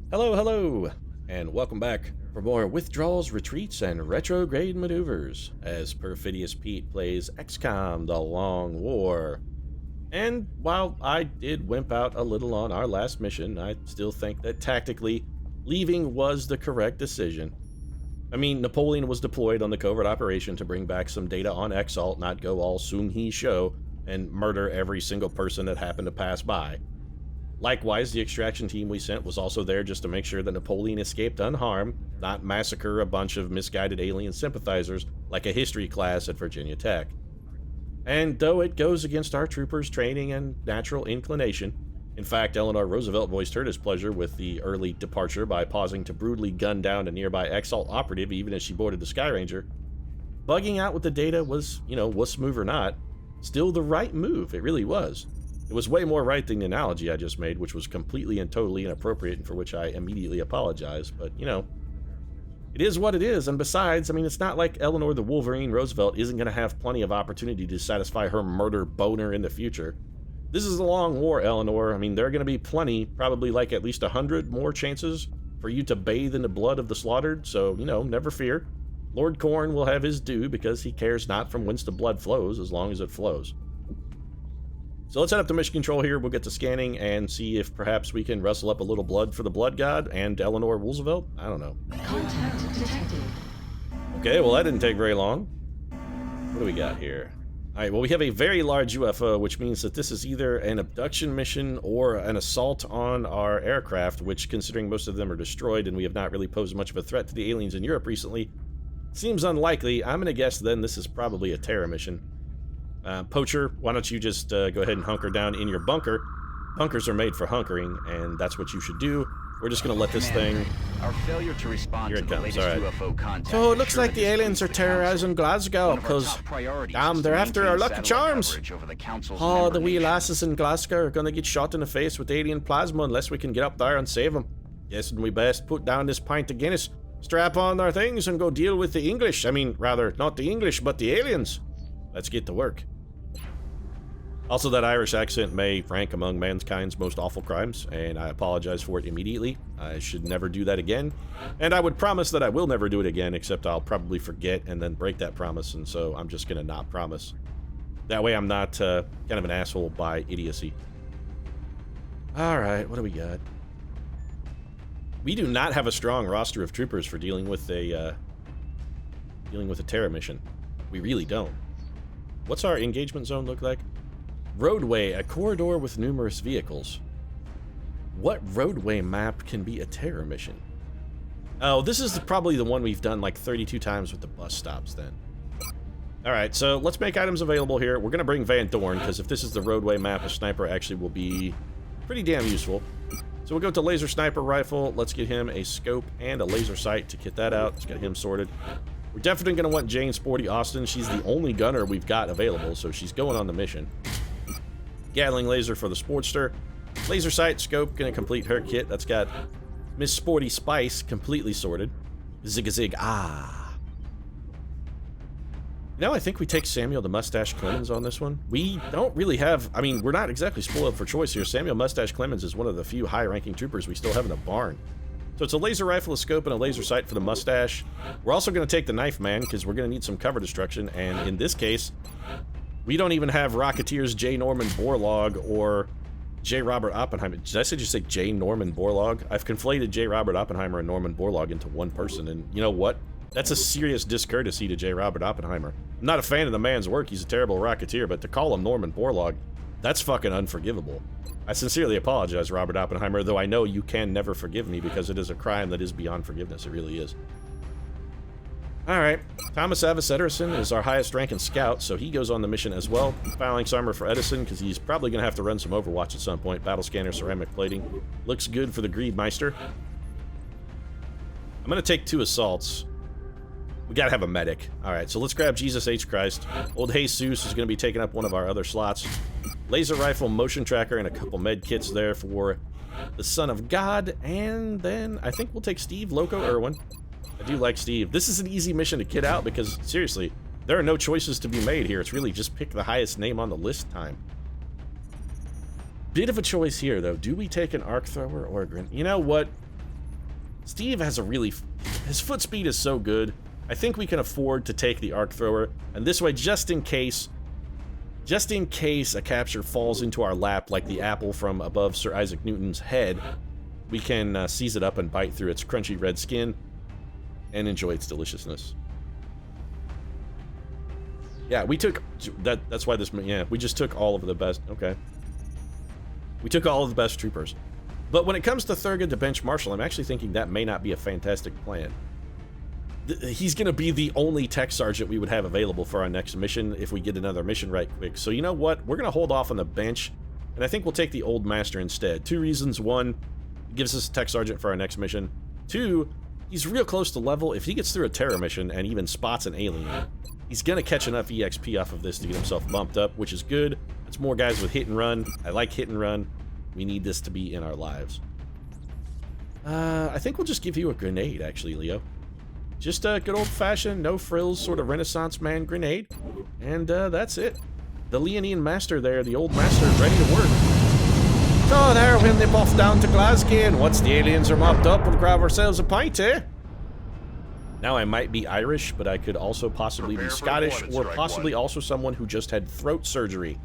Hello, hello, and welcome back for more withdrawals, retreats, and retrograde maneuvers as Perfidious Pete plays XCOM: The Long War. And while I did wimp out a little on our last mission, I still think that tactically, leaving was the correct decision. I mean, Napoleon was deployed on the covert operation to bring back some data on Exalt, not go all Sung He show and murder every single person that happened to pass by. Likewise, the extraction team we sent was also there just to make sure that Napoleon escaped unharmed, not massacre a bunch of misguided alien sympathizers like a history class at Virginia Tech. And though it goes against our troopers' training and natural inclination, in fact, Eleanor Roosevelt voiced her displeasure with the early departure by pausing to brutally gun down a nearby Exalt operative even as she boarded the Sky Ranger, bugging out with the data was, wuss move or not, still the right move. It really was. It was way more right than the analogy I just made, which was completely and totally inappropriate and for which I immediately apologize. But, it is what it is. And besides, it's not like Eleanor the Wolverine Roosevelt isn't going to have plenty of opportunity to satisfy her murder boner in the future. This is a long war, Eleanor. There are going to be plenty, probably like at least 100 more chances for you to bathe in the blood of the slaughtered. So, never fear. Lord Corn will have his due because he cares not from whence the blood flows as long as it flows. So let's head up to mission control here. We'll get to scanning and see if perhaps we can rustle up a little blood for the blood god and Eleanor Roosevelt. I don't know. Contact detected. Okay, well that didn't take very long. What do we got here? Alright, well we have a very large UFO, which means that this is either an abduction mission or an assault on our aircraft, which, considering most of them are destroyed and we have not really posed much of a threat to the aliens in Europe recently, seems unlikely. I'm gonna guess then this is probably a terror mission. Poacher, why don't you just go ahead and hunker down in your bunker. Bunkers are made for hunkering, and that's what you should do. We're just going to let this thing... Our failure to respond Here to it the comes, latest alright. UFO contact. So it looks like the aliens are terrorizing Glasgow, because they're after our Lucky Charms. Oh, the wee lasses in Glasgow are going to get shot in the face with alien plasma unless we can get up there and save them. Yes, and we best put down this pint of Guinness, strap on our things, and go deal with the English. Rather, not the English, but the aliens. Let's get to work. Also, that Irish accent may rank among mankind's most awful crimes, and I apologize for it immediately. I should never do that again, and I would promise that I will never do it again, except I'll probably forget and then break that promise, and so I'm just gonna not promise. That way I'm not kind of an asshole by idiocy. Alright, what do we got? We do not have a strong roster of troopers for dealing with a terror mission. We really don't. What's our engagement zone look like? Roadway, a corridor with numerous vehicles. What roadway map can be a terror mission? Oh, this is probably the one we've done like 32 times with the bus stops then. Alright, so let's make items available here. We're going to bring Van Dorn, because if this is the roadway map, a sniper actually will be pretty damn useful. So we'll go to laser sniper rifle. Let's get him a scope and a laser sight to get that out. Let's get him sorted. We're definitely going to want Jane Sporty Austin. She's the only gunner we've got available, so she's going on the mission. Gatling laser for the Sportster. Laser sight, scope, gonna complete her kit. That's got Miss Sporty Spice completely sorted. Zig-a-zig, ah. I think we take Samuel the Mustache Clemens on this one. We don't really have, we're not exactly spoiled for choice here. Samuel Mustache Clemens is one of the few high-ranking troopers we still have in the barn. So it's a laser rifle, a scope, and a laser sight for the Mustache. We're also gonna take the Knife Man, because we're gonna need some cover destruction, and in this case, we don't even have Rocketeers J. Norman Borlaug or J. Robert Oppenheimer. Did I just say J. Norman Borlaug? I've conflated J. Robert Oppenheimer and Norman Borlaug into one person, and you know what? That's a serious discourtesy to J. Robert Oppenheimer. I'm not a fan of the man's work, he's a terrible Rocketeer, but to call him Norman Borlaug, that's fucking unforgivable. I sincerely apologize, Robert Oppenheimer, though I know you can never forgive me because it is a crime that is beyond forgiveness, it really is. Alright, Thomas Avis Ederson is our highest ranking scout, so he goes on the mission as well. Phalanx armor for Edison, because he's probably going to have to run some Overwatch at some point. Battle scanner, ceramic plating. Looks good for the Greedmeister. I'm going to take 2 assaults. We got to have a medic. Alright, so let's grab Jesus H. Christ. Old Jesus is going to be taking up one of our other slots. Laser rifle, motion tracker, and a couple med kits there for the Son of God. And then I think we'll take Steve Loco Irwin. I do like Steve. This is an easy mission to kit out because, seriously, there are no choices to be made here. It's really just pick the highest name on the list time. Bit of a choice here, though. Do we take an arc thrower or a grenade? You know what? Steve has a really... His foot speed is so good. I think we can afford to take the arc thrower. And this way, just in case a capture falls into our lap like the apple from above Sir Isaac Newton's head, we can seize it up and bite through its crunchy red skin and enjoy its deliciousness. Yeah, we took... That's why this... Yeah, we just took all of the best... Okay. We took all of the best troopers. But when it comes to Thurgood to bench Marshall, I'm actually thinking that may not be a fantastic plan. He's going to be the only tech sergeant we would have available for our next mission if we get another mission right quick. So you know what? We're going to hold off on the bench, and I think we'll take the old master instead. 2 reasons. 1, it gives us a tech sergeant for our next mission. 2, he's real close to level. If he gets through a terror mission and even spots an alien, he's going to catch enough EXP off of this to get himself bumped up, which is good. It's more guys with hit and run. I like hit and run. We need this to be in our lives. I think we'll just give you a grenade, actually, Leo. Just a good old-fashioned, no-frills sort of Renaissance man grenade. And that's it. The Leonine master there, the old master, ready to work. So there, when they buff down to Glasgow, and once the aliens are mopped up, we'll grab ourselves a pint, eh? Now I might be Irish, but I could also possibly be Scottish, or possibly also someone who just had throat surgery.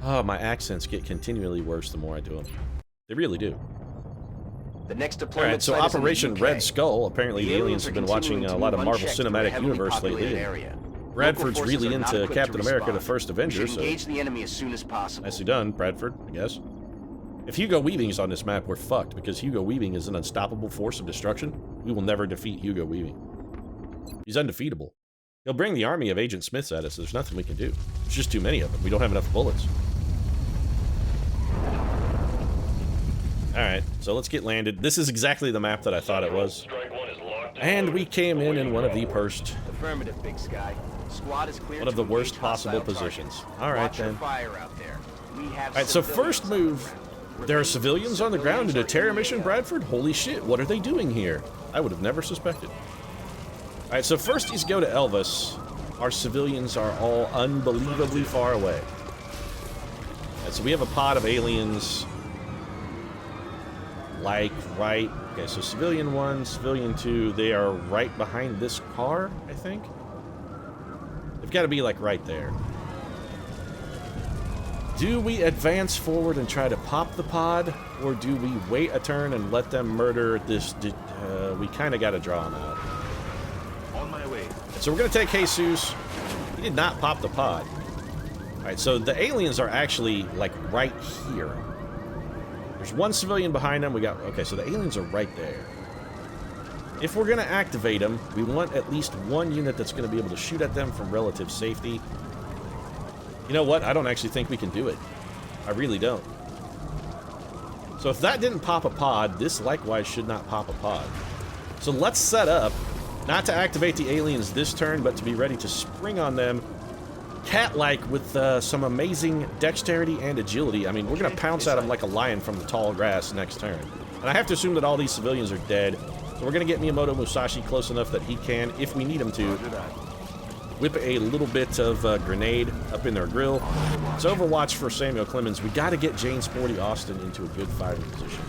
Oh, my accents get continually worse the more I do them. They really do. The next deployment. Alright, so Operation Red Skull. Apparently the aliens have been watching a lot of Marvel Cinematic Universe lately. Bradford's really into Captain America, the First Avenger, so... engage the enemy as soon as possible. Nicely done, Bradford, I guess. If Hugo Weaving's on this map, we're fucked, because Hugo Weaving is an unstoppable force of destruction. We will never defeat Hugo Weaving. He's undefeatable. He'll bring the army of Agent Smiths at us, so there's nothing we can do. There's just too many of them. We don't have enough bullets. Alright, so let's get landed. This is exactly the map that I thought it was. And we came in one of the worst... Affirmative, Big Sky. Squad is clear. One of the worst possible positions. Alright then. Alright, so first move. There are civilians on the ground in a terror mission, Bradford? Holy shit, what are they doing here? I would have never suspected. Alright, so first he's go to Elvis. Our civilians are all unbelievably far away. Alright, so we have a pod of aliens... like right, okay, so civilian 1, civilian 2, they are right behind this car, I think. They've got to be like right there. Do we advance forward and try to pop the pod, or do we wait a turn and let them murder this? We kind of got to draw them out. On my way. So we're gonna take Jesus. He did not pop the pod. All right, so the aliens are actually like right here. There's one civilian behind them. We got... Okay, so the aliens are right there. If we're going to activate them, we want at least one unit that's going to be able to shoot at them from relative safety. You know what? I don't actually think we can do it. I really don't. So if that didn't pop a pod, this likewise should not pop a pod. So let's set up, not to activate the aliens this turn, but to be ready to spring on them cat-like with some amazing dexterity and agility. I mean, we're going to pounce at them like a lion from the tall grass next turn. And I have to assume that all these civilians are dead. So we're going to get Miyamoto Musashi close enough that he can, if we need him to, whip a little bit of grenade up in their grill. It's Overwatch for Samuel Clemens. We got to get Jane Sporty Austin into a good firing position.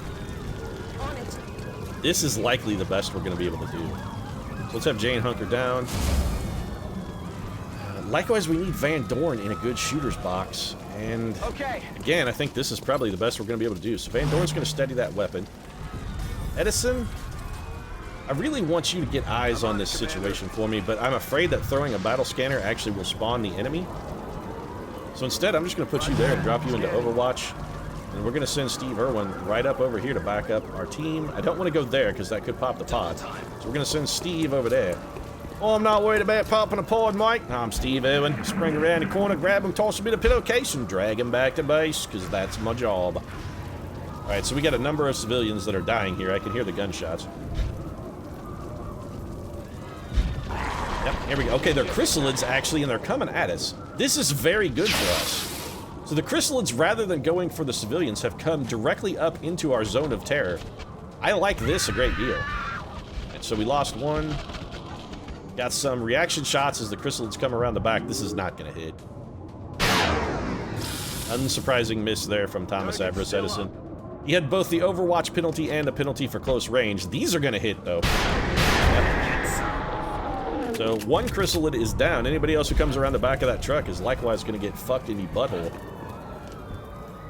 This is likely the best we're going to be able to do. So let's have Jane hunker down. Likewise, we need Van Dorn in a good shooter's box, and again, I think this is probably the best we're going to be able to do. So Van Dorn's going to steady that weapon. Edison, I really want you to get eyes on this situation for me, but I'm afraid that throwing a battle scanner actually will spawn the enemy. So instead, I'm just going to put you there and drop you into Overwatch, and we're going to send Steve Irwin right up over here to back up our team. I don't want to go there because that could pop the pod, so we're going to send Steve over there. Oh, I'm not worried about popping a pod, Mike. I'm Steve Irwin. Spring around the corner, grab him, toss him in a pillowcase, and drag him back to base, because that's my job. Alright, so we got a number of civilians that are dying here. I can hear the gunshots. Yep, here we go. Okay, they're chrysalids, actually, and they're coming at us. This is very good for us. So the chrysalids, rather than going for the civilians, have come directly up into our zone of terror. I like this a great deal. And so we lost one. Got some reaction shots as the chrysalids come around the back. This is not going to hit. Unsurprising miss there from Thomas Abras Edison. He had both the Overwatch penalty and a penalty for close range. These are going to hit, though. Yep. So one chrysalid is down. Anybody else who comes around the back of that truck is likewise going to get fucked in the butthole.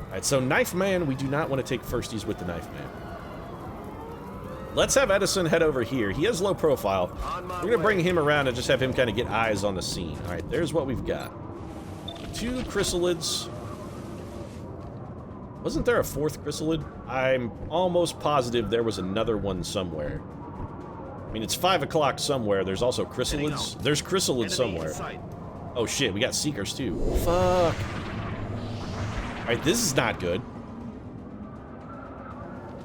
Alright, so Knife Man, we do not want to take firsties with the Knife Man. Let's have Edison head over here. He has low profile. We're going to bring him around and just have him kind of get eyes on the scene. Alright, there's what we've got. 2 chrysalids. Wasn't there a 4th chrysalid? I'm almost positive there was another one somewhere. I mean, it's 5 o'clock somewhere. There's also chrysalids. There's chrysalids somewhere. Oh shit, we got seekers too. Fuck. Alright, this is not good.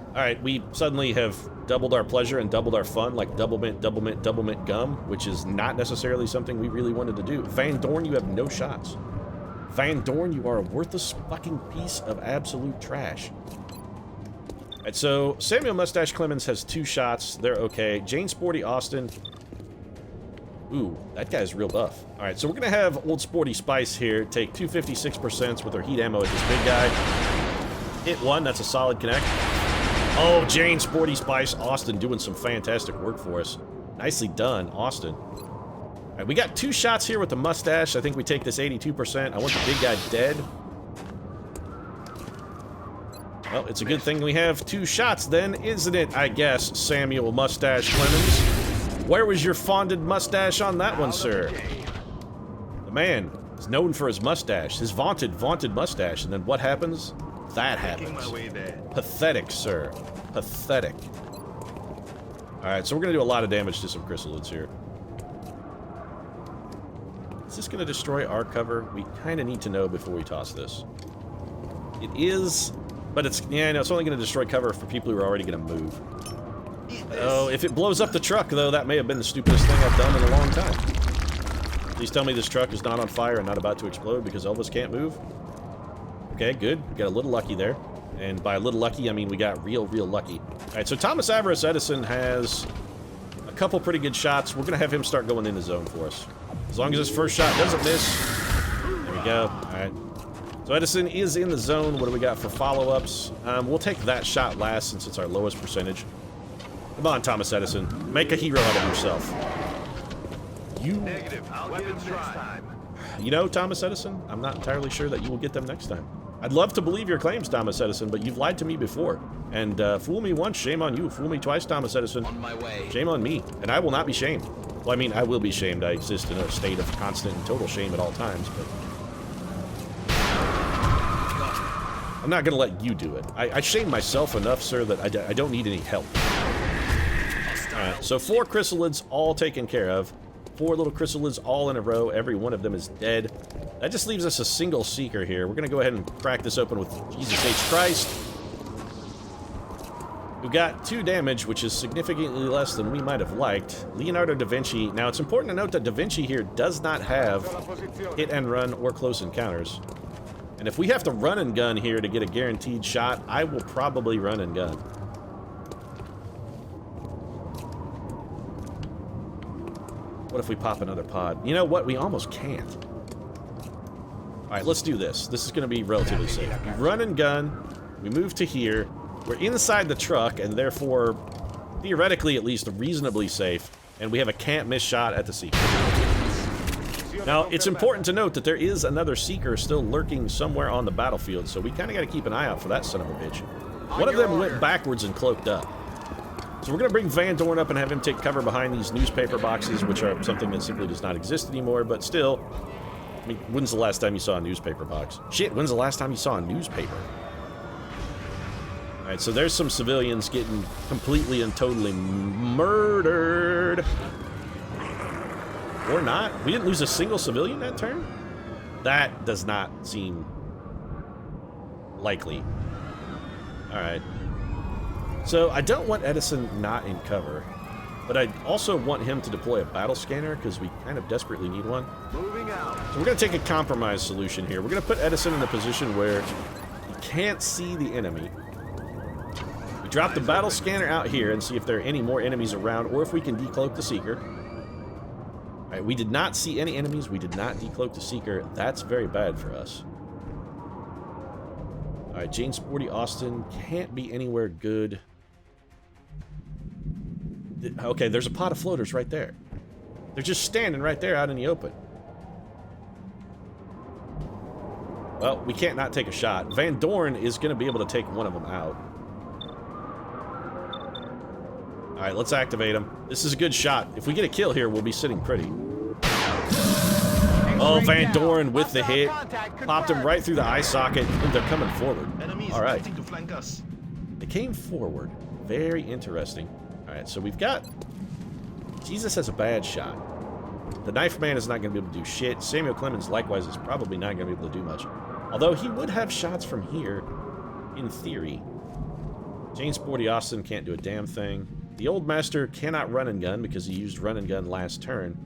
Alright, we suddenly have doubled our pleasure and doubled our fun, like double mint gum, which is not necessarily something we really wanted to do. Van Dorn, you have no shots. Van Dorn, you are a worthless fucking piece of absolute trash. Alright, so Samuel Mustache Clemens has 2 shots. They're okay. Jane Sporty Austin. Ooh, that guy's real buff. Alright, so we're gonna have Old Sporty Spice here take 256% with her heat ammo at this big guy. Hit 1, that's a solid connect. Oh, Jane Sporty Spice Austin doing some fantastic work for us. Nicely done, Austin. Alright, we got 2 shots here with the mustache. I think we take this 82%. I want the big guy dead. Well, it's a good thing we have 2 shots then, isn't it, I guess, Samuel Mustache Clemens? Where was your fonded mustache on that one, sir? The man is known for his mustache, his vaunted mustache, and then what happens? That happens. Pathetic, sir. Pathetic. Alright, so we're gonna do a lot of damage to some chrysalids here. Is this going to destroy our cover? We kind of need to know before we toss this. It is, but it's, yeah, no, it's only going to destroy cover for people who are already going to move. Oh, if it blows up the truck, though, that may have been the stupidest thing I've done in a long time. Please tell me this truck is not on fire and not about to explode because Elvis can't move. Okay, good. We got a little lucky there. And by a little lucky, I mean we got real lucky. Alright, so Thomas Avarice Edison has a couple pretty good shots. We're going to have him start going in the zone for us. As long as his first shot doesn't miss. There we go. Alright. So Edison is in the zone. What do we got for follow-ups? We'll take that shot last since it's our lowest percentage. Come on, Thomas Edison. Make a hero out of yourself. You... Negative. I'll get him next time. You know, Thomas Edison, I'm not entirely sure that you will get them next time. I'd love to believe your claims, Thomas Edison, but you've lied to me before. And fool me once, shame on you. Fool me twice, Thomas Edison. On my way. Shame on me. And I will not be shamed. Well, I mean, I will be shamed. I exist in a state of constant and total shame at all times, but... I'm not going to let you do it. I shame myself enough, sir, that I don't need any help. Alright, so 4 chrysalids all taken care of. 4 little chrysalids all in a row. Every one of them is dead. That just leaves us a single seeker here. We're going to go ahead and crack this open with Jesus H. Christ. We got 2 damage, which is significantly less than we might have liked. Leonardo da Vinci. Now, it's important to note that da Vinci here does not have hit and run or close encounters. And if we have to run and gun here to get a guaranteed shot, I will probably run and gun. What if we pop another pod? You know what? We almost can't. Alright, let's do this. This is going to be relatively safe. We run and gun. We move to here. We're inside the truck, and therefore, theoretically at least, reasonably safe. And we have a can't miss shot at the Seeker. Now, it's important to note that there is another Seeker still lurking somewhere on the battlefield, so we kind of got to keep an eye out for that son of a bitch. One of them went backwards and cloaked up. So we're going to bring Van Dorn up and have him take cover behind these newspaper boxes, which are something that simply does not exist anymore, but still... I mean, when's the last time you saw a newspaper box? Shit, when's the last time you saw a newspaper? Alright, so there's some civilians getting completely and totally murdered. Or not. We didn't lose a single civilian that turn? That does not seem likely. Alright. So, I don't want Edison not in cover. But I also want him to deploy a battle scanner, because we kind of desperately need one. Moving out. So we're going to take a compromise solution here. We're going to put Edison in a position where he can't see the enemy. We drop the battle scanner out here and see if there are any more enemies around, or if we can decloak the Seeker. Alright, we did not see any enemies. We did not decloak the Seeker. That's very bad for us. Alright, Jane Sporty Austin can't be anywhere good. Okay, there's a pot of floaters right there. They're just standing right there out in the open. Well, we can't not take a shot. Van Dorn is going to be able to take one of them out. Alright, let's activate him. This is a good shot. If we get a kill here, we'll be sitting pretty. Oh, Van Dorn with the hit. Popped him right through the eye socket. They're coming forward. Alright. They came forward. Very interesting. Alright, so we've got... Jesus has a bad shot. The Knife Man is not going to be able to do shit. Samuel Clemens, likewise, is probably not going to be able to do much. Although he would have shots from here, in theory. Jane Sporty Austin can't do a damn thing. The Old Master cannot run and gun because he used run and gun last turn.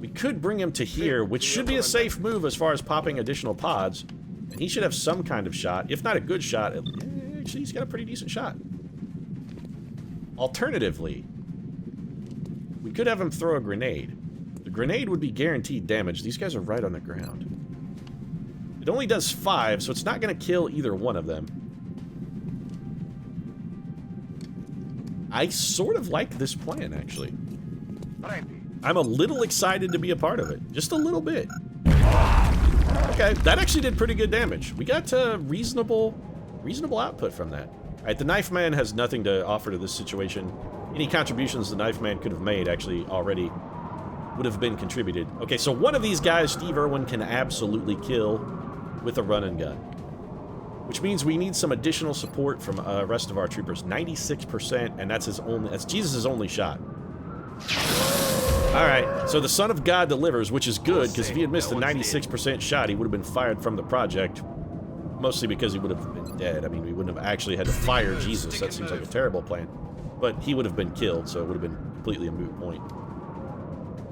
We could bring him to here, which should be a safe move as far as popping additional pods. And he should have some kind of shot. If not a good shot, actually he's got a pretty decent shot. Alternatively, we could have him throw a grenade. The grenade would be guaranteed damage. These guys are right on the ground. It only does 5, so it's not going to kill either one of them. I sort of like this plan, actually. I'm a little excited to be a part of it. Just a little bit. Okay, that actually did pretty good damage. We got reasonable output from that. Alright, the Knife Man has nothing to offer to this situation. Any contributions the Knife Man could have made actually already would have been contributed. Okay, so one of these guys, Steve Irwin, can absolutely kill with a run and gun. Which means we need some additional support from rest of our troopers. 96%, and that's Jesus' only shot. Alright, so the Son of God delivers, which is good, because if he had missed a 96% shot, he would have been fired from the project. Mostly because he would have been dead. I mean, we wouldn't have actually had to fire Jesus. That seems like a terrible plan. But he would have been killed, so it would have been completely a moot point.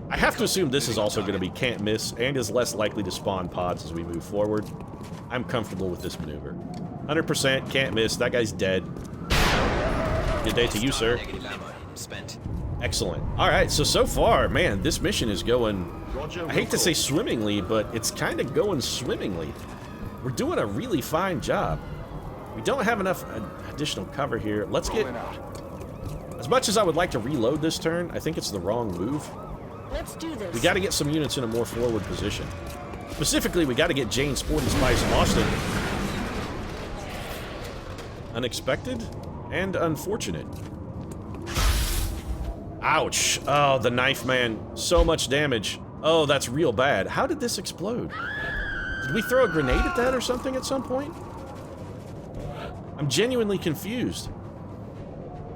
I have to assume this is also going to be can't miss, and is less likely to spawn pods as we move forward. I'm comfortable with this maneuver. 100% can't miss. That guy's dead. Good day to you, sir. Excellent. Alright, so far, man, this mission is going... I hate to say swimmingly, but it's kind of going swimmingly. We're doing a really fine job. We don't have enough additional cover here. Let's get... As much as I would like to reload this turn, I think it's the wrong move. Let's do this. We got to get some units in a more forward position. Specifically, we got to get Jane Sporty Spice Austin. Unexpected and unfortunate. Ouch. Oh, the Knife Man. So much damage. Oh, that's real bad. How did this explode? Did we throw a grenade at that or something at some point? I'm genuinely confused.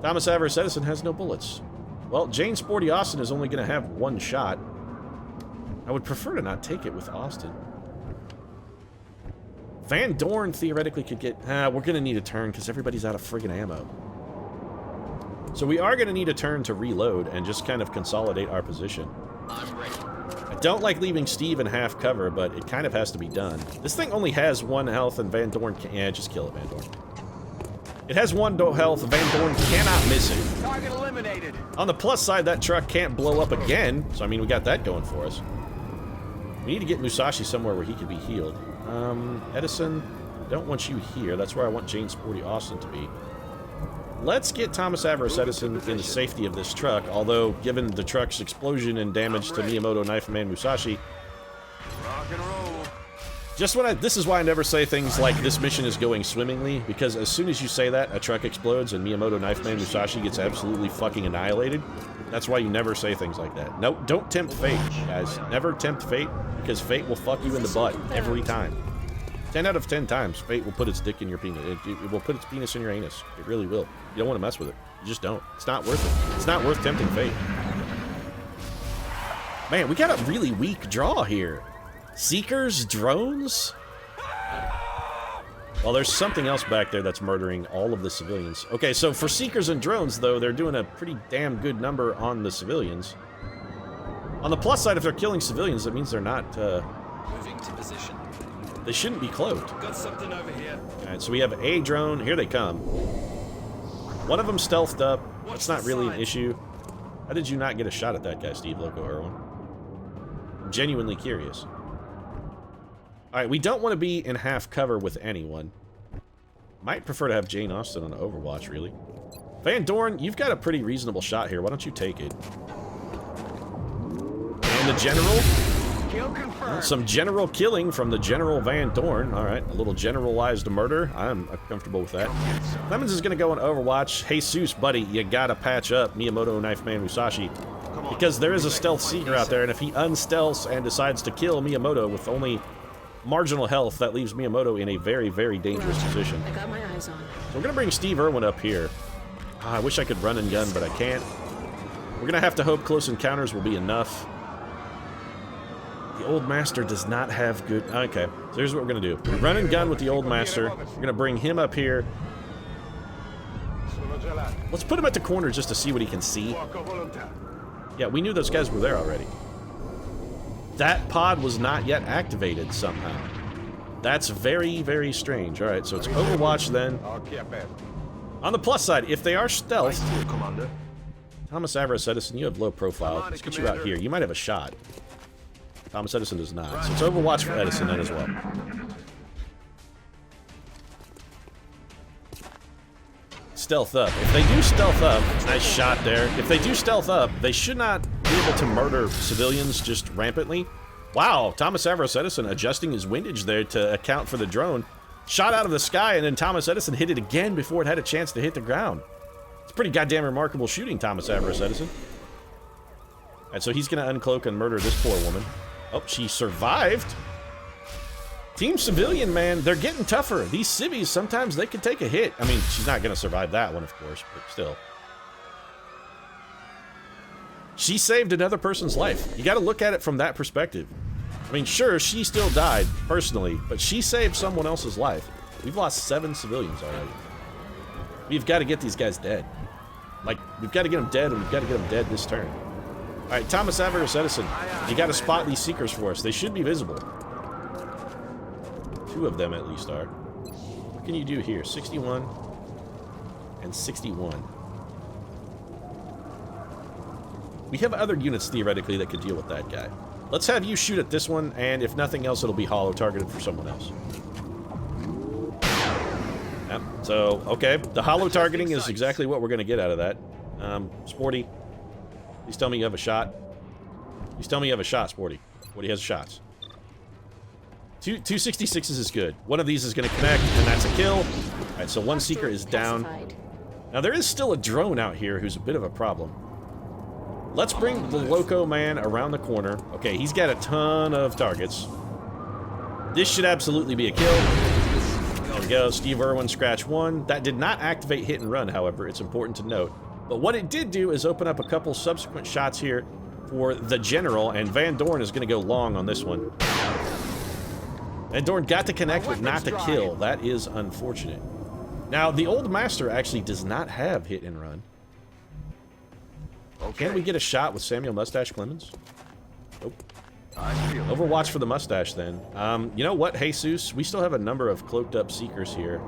Thomas Avarice Edison has no bullets. Well, Jane Sporty Austin is only going to have one shot. I would prefer to not take it with Austin. Van Dorn theoretically could get... we're going to need a turn because everybody's out of friggin' ammo. So we are going to need a turn to reload and just kind of consolidate our position. I'm ready. I don't like leaving Steve in half cover, but it kind of has to be done. This thing only has 1 health and Van Dorn can't... Yeah, just kill it, Van Dorn. It has 1 health, Van Dorn cannot miss it. Target eliminated. On the plus side, that truck can't blow up again, so I mean, we got that going for us. We need to get Musashi somewhere where he can be healed. Edison, don't want you here. That's where I want Jane Sporty Austin to be. Let's get Thomas Avarice Edison in the safety of this truck, although, given the truck's explosion and damage to Miyamoto Knife Man Musashi... Rock and roll. Just when this is why I never say things like this mission is going swimmingly, because as soon as you say that, a truck explodes and Miyamoto Knife Man Musashi gets absolutely fucking annihilated. That's why you never say things like that. Nope, don't tempt fate, guys. Never tempt fate, because fate will fuck you in the butt every time. 10 out of 10 times, fate will put its dick in your penis. It will put its penis in your anus. It really will. You don't want to mess with it. You just don't. It's not worth it. It's not worth tempting fate. Man, we got a really weak draw here. Seekers? Drones? Well, there's something else back there that's murdering all of the civilians. Okay, so for Seekers and drones, though, they're doing a pretty damn good number on the civilians. On the plus side, if they're killing civilians, that means they're not, Moving to position. They shouldn't be cloaked. Got something over here. Alright, so we have a drone. Here they come. One of them stealthed up. That's not really an issue. How did you not get a shot at that guy, Steve Loco Irwin? I'm genuinely curious. Alright, we don't want to be in half cover with anyone. Might prefer to have Jane Austen on Overwatch, really. Van Dorn, you've got a pretty reasonable shot here. Why don't you take it? And the General. Kill confirmed. Some general killing from the General Van Dorn. All right, a little generalized murder. I'm comfortable with that. Clemens is going to go on Overwatch. Jesus, buddy, you got to patch up Miyamoto Knife Man Musashi. Because there is a stealth seeker out there, and if he unstealths and decides to kill Miyamoto with only marginal health, that leaves Miyamoto in a very, very dangerous position. I got my eyes on. So we're going to bring Steve Irwin up here. I wish I could run and gun, but I can't. We're going to have to hope close encounters will be enough. The Old Master does not have good... Okay, so here's what we're going to do. We run and gun with the Old Master. We're going to bring him up here. Let's put him at the corner just to see what he can see. Yeah, we knew those guys were there already. That pod was not yet activated somehow. That's very, very strange. All right, so it's Overwatch then. On the plus side, if they are stealth... Thomas Avarice Edison, you have low profile. Let's get you out here. You might have a shot. Thomas Edison does not. So it's Overwatch for Edison then as well. Stealth up. If they do stealth up, nice shot there. If they do stealth up, they should not be able to murder civilians just rampantly. Wow, Thomas Avarice Edison adjusting his windage there to account for the drone. Shot out of the sky, and then Thomas Edison hit it again before it had a chance to hit the ground. It's pretty goddamn remarkable shooting, Thomas Avarice Edison. And so he's going to uncloak and murder this poor woman. Oh, she survived. Team Civilian, man, they're getting tougher. These civvies, sometimes they can take a hit. I mean, she's not going to survive that one, of course, but still. She saved another person's life. You got to look at it from that perspective. I mean, sure, she still died, personally, but she saved someone else's life. We've lost 7 civilians already. We've got to get these guys dead. Like, we've got to get them dead, and we've got to get them dead this turn. All right, Thomas Avarice Edison, you got to spot these seekers for us. They should be visible. 2 of them, at least, are. What can you do here? 61 and 61. We have other units, theoretically, that could deal with that guy. Let's have you shoot at this one, and if nothing else, it'll be hollow targeted for someone else. Yep, so, okay. The hollow targeting is exactly what we're going to get out of that. Sporty. Please tell me you have a shot. Please tell me you have a shot, Sporty. Sporty has shots. 266s is good. One of these is going to connect, and that's a kill. Alright, so one seeker is down. Now, there is still a drone out here who's a bit of a problem. Let's bring the Loco Man around the corner. Okay, he's got a ton of targets. This should absolutely be a kill. There we go. Steve Irwin, scratch 1. That did not activate hit and run, however. It's important to note. But what it did do is open up a couple subsequent shots here for the General, and Van Dorn is going to go long on this one. Van Dorn got to connect, but not to kill. That is unfortunate. Now, the Old Master actually does not have hit and run. Okay. Can't we get a shot with Samuel Mustache Clemens? Nope. Overwatch for the mustache, then. You know what, Jesus? We still have a number of cloaked up seekers here.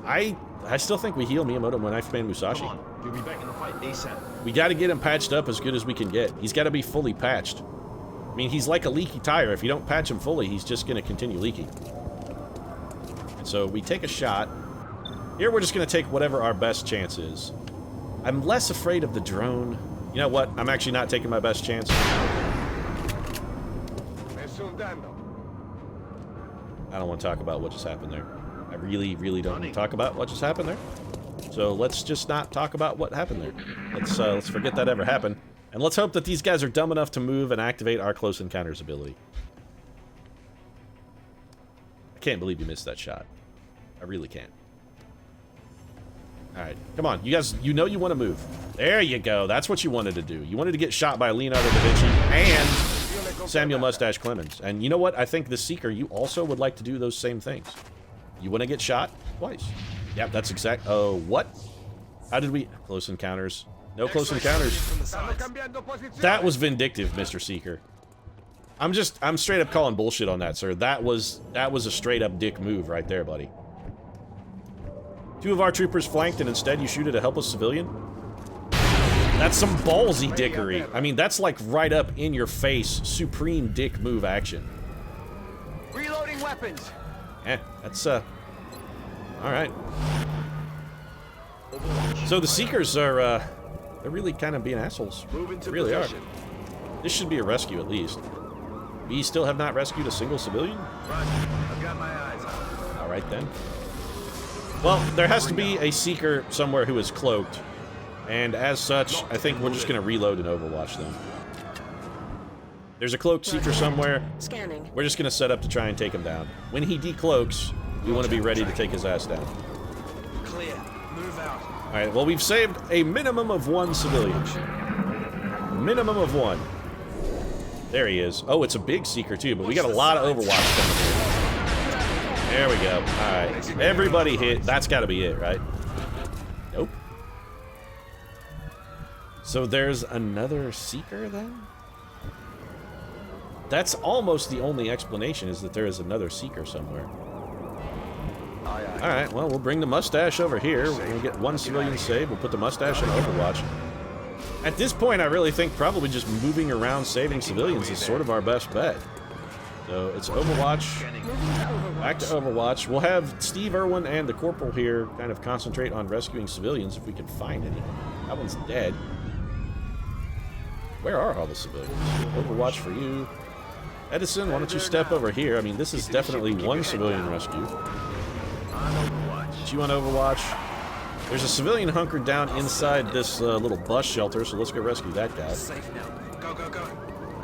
I still think we heal Miyamoto Knife Man Musashi. Come on, you'll be back in the fight ASAP. We got to get him patched up as good as we can get. He's got to be fully patched. I mean, he's like a leaky tire. If you don't patch him fully, he's just going to continue leaking. And so we take a shot. Here we're just going to take whatever our best chance is. I'm less afraid of the drone. You know what? I'm actually not taking my best chance. I don't want to talk about what just happened there. I really, really don't want to talk about what just happened there. So let's just not talk about what happened there. Let's forget that ever happened. And let's hope that these guys are dumb enough to move and activate our close encounters ability. I can't believe you missed that shot. I really can't. Alright, come on. You guys, you know you want to move. There you go. That's what you wanted to do. You wanted to get shot by Leonardo da Vinci and Samuel Mustache Clemens. And you know what? I think the Seeker, you also would like to do those same things. You want to get shot twice. Yep, that's exact. Oh, what? How did we... Close encounters. No close encounters. That was vindictive, Mr. Seeker. I'm straight up calling bullshit on that, sir. That was a straight up dick move right there, buddy. 2 of our troopers flanked and instead you shoot at a helpless civilian? That's some ballsy dickery. I mean, that's like right up in your face, supreme dick move action. Reloading weapons. That's All right. So the Seekers are, they're really kind of being assholes. Moving They to really are. position. This should be a rescue at least. We still have not rescued a single civilian? Roger. I've got my eyes on. All right then. Well, there has to be a Seeker somewhere who is cloaked. And as such, I think we're just going to reload and overwatch them. There's a cloaked Seeker somewhere. Scanning. We're just going to set up to try and take him down. When he decloaks, we want to be ready to take his ass down. Clear. Move out. Alright, well, we've saved a minimum of 1 civilian. Minimum of 1. There he is. Oh, it's a big Seeker, too, but we got a lot of Overwatch coming here. There we go. Alright. Everybody hit. That's got to be it, right? Nope. So there's another Seeker, then? That's almost the only explanation, is that there is another Seeker somewhere. Aye, aye. Alright, well, we'll bring the mustache over here. We're going to get 1 civilian saved. We'll put the mustache in Overwatch. At this point, I really think probably just moving around saving civilians is sort of our best bet. So it's Overwatch. Moving to Overwatch. Back to Overwatch. We'll have Steve Irwin and the Corporal here kind of concentrate on rescuing civilians if we can find any. That one's dead. Where are all the civilians? Overwatch for you. Edison, why don't you step over here? I mean, this is definitely 1 civilian rescue. On Overwatch. Put you on Overwatch. There's a civilian hunkered down inside this little bus shelter, so let's go rescue that guy. Safe now. Go, go, go.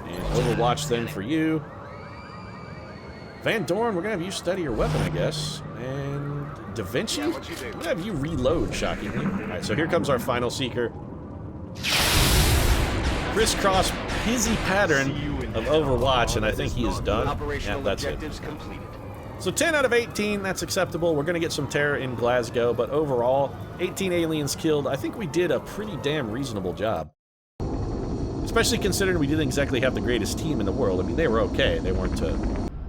And Overwatch then for you. Van Dorn, we're going to have you study your weapon, I guess. And Da Vinci? We're going to have you reload, shockingly. Alright, so here comes our final Seeker. Crisscross busy pattern of Overwatch, and I think he is done. Yeah, Operational that's it. objectives completed. So 10 out of 18, that's acceptable. We're going to get some terror in Glasgow, but overall, 18 aliens killed. I think we did a pretty damn reasonable job. Especially considering we didn't exactly have the greatest team in the world. I mean, they were okay. They weren't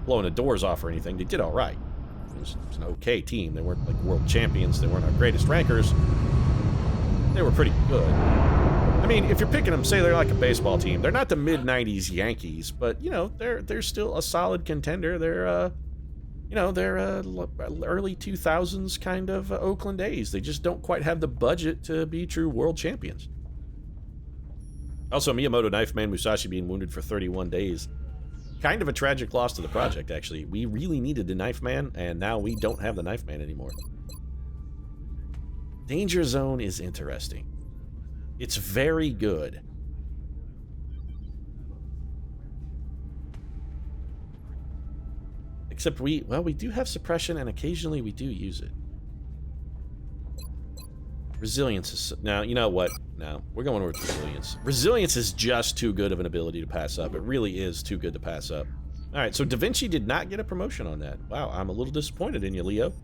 blowing the doors off or anything. They did all right. It was an okay team. They weren't like world champions. They weren't our greatest rankers. They were pretty good. I mean, if you're picking them, say they're like a baseball team. They're not the mid-90s Yankees, but, you know, they're still a solid contender. They're, you know, they're early 2000s kind of Oakland A's. They just don't quite have the budget to be true world champions. Also, Miyamoto Knife Man Musashi being wounded for 31 days. Kind of a tragic loss to the project, actually. We really needed the Knife Man, and now we don't have the Knife Man anymore. Danger Zone is interesting. It's very good. Except we do have suppression, and occasionally we do use it. Resilience is... Now, you know what? No, we're going with Resilience. Resilience is just too good of an ability to pass up. It really is too good to pass up. Alright, so Da Vinci did not get a promotion on that. Wow, I'm a little disappointed in you, Leo.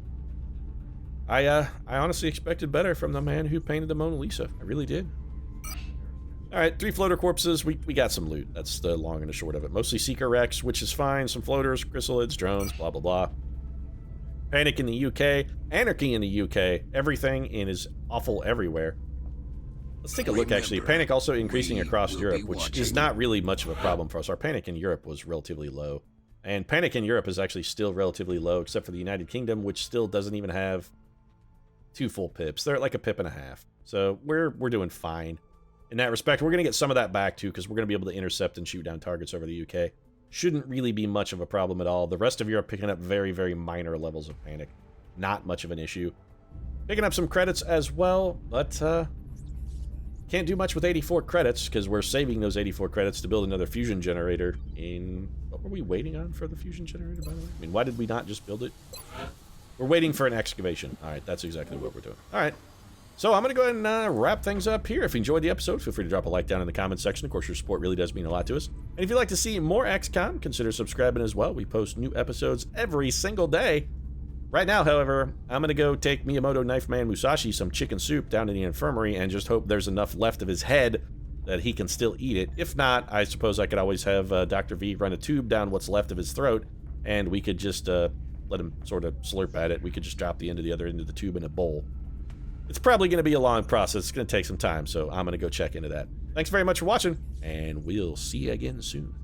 I honestly expected better from the man who painted the Mona Lisa. I really did. Alright, 3 floater corpses. We got some loot. That's the long and the short of it. Mostly Seeker wrecks, which is fine. Some floaters, chrysalids, drones, blah, blah, blah. Panic in the UK. Anarchy in the UK. Everything is awful everywhere. Let's take a look, actually. Panic also increasing across Europe, which is not really much of a problem for us. Our panic in Europe was relatively low. And panic in Europe is actually still relatively low, except for the United Kingdom, which still doesn't even have 2 full pips. They're at like a pip and a half. So we're doing fine. In that respect, we're going to get some of that back, too, because we're going to be able to intercept and shoot down targets over the UK. Shouldn't really be much of a problem at all. The rest of Europe picking up very, very minor levels of panic. Not much of an issue. Picking up some credits as well, but can't do much with 84 credits, because we're saving those 84 credits to build another fusion generator in... What were we waiting on for the fusion generator, by the way? I mean, why did we not just build it? We're waiting for an excavation. All right, that's exactly what we're doing. All right. So I'm going to go ahead and wrap things up here. If you enjoyed the episode, feel free to drop a like down in the comments section. Of course, your support really does mean a lot to us. And if you'd like to see more XCOM, consider subscribing as well. We post new episodes every single day. Right now, however, I'm going to go take Miyamoto Knife Man Musashi some chicken soup down in the infirmary and just hope there's enough left of his head that he can still eat it. If not, I suppose I could always have Dr. V run a tube down what's left of his throat, and we could just let him sort of slurp at it. We could just drop the end of the other end of the tube in a bowl. It's probably going to be a long process. It's going to take some time, so I'm going to go check into that. Thanks very much for watching, and we'll see you again soon.